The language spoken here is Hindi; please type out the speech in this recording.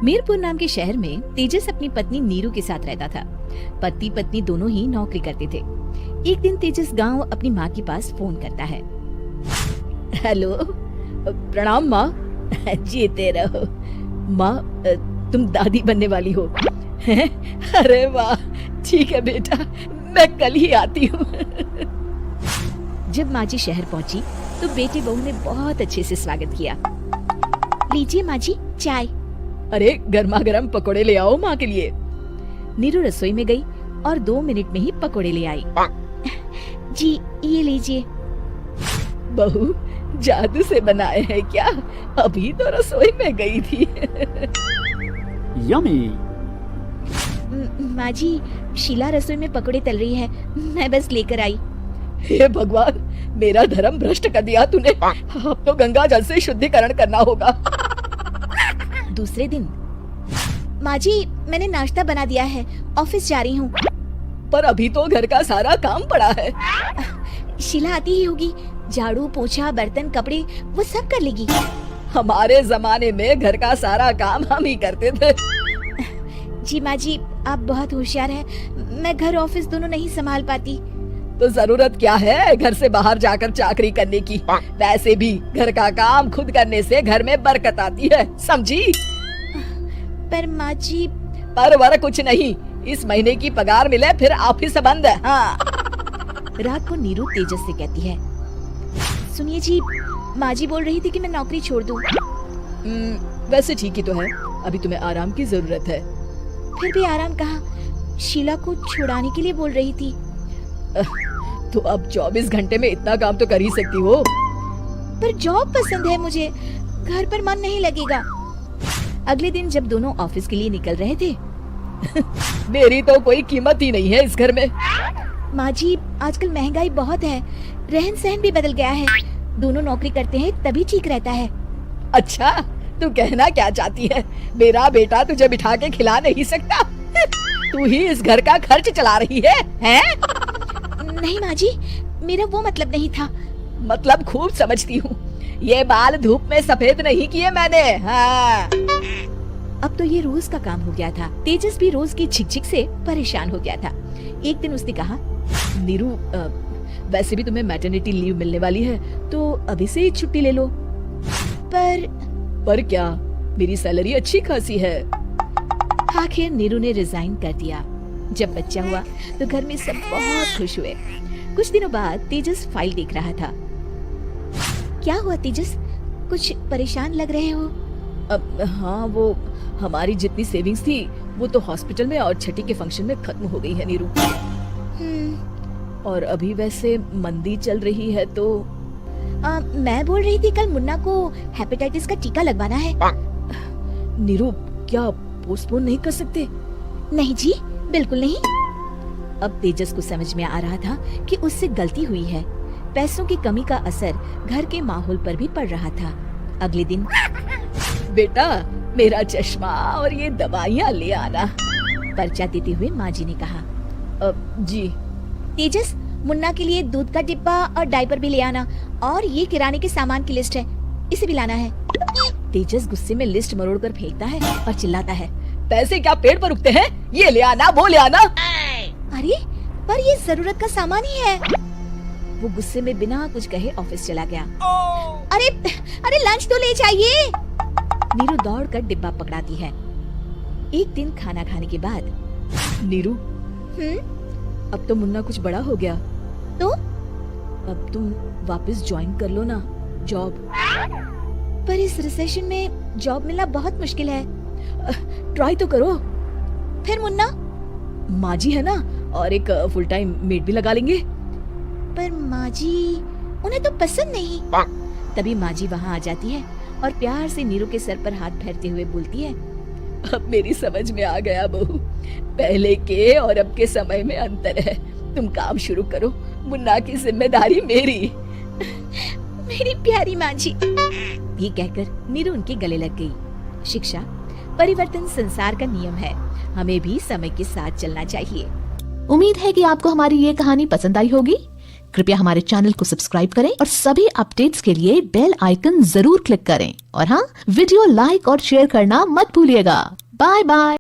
मीरपुर नाम के शहर में तेजस अपनी पत्नी नीरू के साथ रहता था। पति पत्नी दोनों ही नौकरी करते थे। एक दिन तेजस गांव अपनी माँ के पास फोन करता है। हेलो, प्रणाम माँ। जीते रहो माँ, तुम दादी बनने वाली हो। अरे वाह, ठीक है बेटा, मैं कल ही आती हूँ। जब माँ जी शहर पहुंची तो बेटे बहू ने बहुत अच्छे से स्वागत किया। लीजिए माँ जी चाय। अरे गर्मा गर्म पकोड़े ले आओ माँ के लिए। नीरू रसोई में गई और 2 मिनट में ही पकोड़े ले आई। जी ये लीजिए। बहू जादू से बनाए हैं क्या? अभी तो रसोई में गई थी। यम्मी। माँ जी, शीला रसोई में पकोड़े तल रही है, मैं बस लेकर आई। हे भगवान, मेरा धर्म भ्रष्ट कर दिया तूने। अब तो गंगा जल से शुद्धिकरण करना होगा। दूसरे दिन, माँ जी मैंने नाश्ता बना दिया है, ऑफिस जा रही हूँ। पर अभी तो घर का सारा काम पड़ा है। शीला आती ही होगी, झाड़ू पोछा बर्तन कपड़े वो सब कर लेगी। हमारे जमाने में घर का सारा काम हम ही करते थे। जी माँ जी, आप बहुत होशियार हैं, मैं घर ऑफिस दोनों नहीं संभाल पाती। तो जरूरत क्या है घर से बाहर जाकर चाकरी करने की? वैसे भी घर का काम खुद करने से घर में बरकत आती है, समझी? पर माँ जी। पर वर कुछ नहीं, इस महीने की पगार मिले फिर ऑफिस बंद है। हाँ। रात को नीरू तेजस से कहती है, सुनिए जी, माँ जी बोल रही थी कि मैं नौकरी छोड़ दूं। वैसे ठीक ही तो है, अभी तुम्हें आराम की जरूरत है। फिर भी आराम कहाँ, शीला को छुड़ाने के लिए बोल रही थी। तो अब 24 घंटे में इतना काम तो कर ही सकती हो। पर जॉब पसंद है मुझे, घर पर मन नहीं लगेगा। अगले दिन जब दोनों ऑफिस के लिए निकल रहे थे मेरी तो कोई कीमत ही नहीं है इस घर में। माँ जी, आजकल महंगाई बहुत है, रहन सहन भी बदल गया है, दोनों नौकरी करते हैं तभी ठीक रहता है। अच्छा, तू कहना क्या चाहती है? मेरा बेटा तुझे बिठा के खिला नहीं सकता? तू ही इस घर का खर्च चला रही है, हैं? नहीं माँ जी, मेरा वो मतलब नहीं था। मतलब खूब समझती हूँ, ये बाल धूप में सफेद नहीं किए मैंने। हाँ। अब तो ये रोज का काम हो गया था। तेजस भी रोज की झिकझिक से परेशान हो गया था। एक दिन उसने कहा, नीरू, वैसे भी तुम्हें मैटरनिटी लीव मिलने वाली है, तो अभी से ही छुट्टी ले लो। पर क्या, मेरी सैलरी अच्छी खासी है। आखिर नीरू ने रिजाइन कर दिया। जब बच्चा हुआ तो घर में सब बहुत खुश हुए। कुछ दिनों बाद तेजस फाइल देख रहा था। क्या हुआ तेजस, कुछ परेशान लग रहे हो? हाँ, वो हमारी जितनी सेविंग्स थी वो तो हॉस्पिटल में और छठी के फंक्शन में खत्म हो गई है नीरू। और अभी वैसे मंदी चल रही है तो मैं बोल रही थी कल मुन्ना को हेपेटाइटिस का टीका लगवाना है। नीरू, क्या पोस्टपोन नहीं कर सकते? नहीं जी, बिल्कुल नहीं। अब तेजस को समझ में आ रहा था कि उससे गलती हुई है। पैसों की कमी का असर घर के माहौल पर भी पड़ रहा था। अगले दिन, बेटा मेरा चश्मा और ये दवाइयाँ ले आना, पर्चा देते हुए माँ जी ने कहा। जी। तेजस, मुन्ना के लिए दूध का डिब्बा और डायपर भी ले आना, और ये किराने के सामान की लिस्ट है, इसे भी लाना है। तेजस गुस्से में लिस्ट मरोड़कर फेंकता है और चिल्लाता है, पैसे क्या पेड़ पर उगते हैं? ये ले आना, वो ले आना। अरे पर ये जरूरत का सामान ही है। वो गुस्से में बिना कुछ कहे ऑफिस चला गया। अरे लंच तो ले जाइए। नीरू दौड़कर डिब्बा पकड़ाती है। एक दिन खाना खाने के बाद, नीरू, अब तो मुन्ना कुछ बड़ा हो गया, तो अब तुम वापस ज्वाइन कर लो ना जॉब। पर इस रिसेशन में जॉब मिलना बहुत मुश्किल है। ट्राई तो करो। फिर मुन्ना? माँ जी है ना, और एक फुल टाइम मेड भी लगा लेंगे। पर माँ जी, उन्हें तो पसंद नहीं। तभी माँ जी वहाँ आ जाती है और प्यार से नीरू के सर पर हाथ फेरते हुए बोलती है, अब मेरी समझ में आ गया बहू, पहले के और अब के समय में अंतर है। तुम काम शुरू करो, मुन्ना की जिम्मेदारी मेरी। मेरी प्यारी माँ जी। ये कहकर नीरू उनके गले लग गई। शिक्षा, परिवर्तन संसार का नियम है, हमें भी समय के साथ चलना चाहिए। उम्मीद है कि आपको हमारी ये कहानी पसंद आई होगी। कृपया हमारे चैनल को सब्सक्राइब करें और सभी अपडेट्स के लिए बेल आइकन जरूर क्लिक करें और हाँ, वीडियो लाइक और शेयर करना मत भूलिएगा। Bye bye.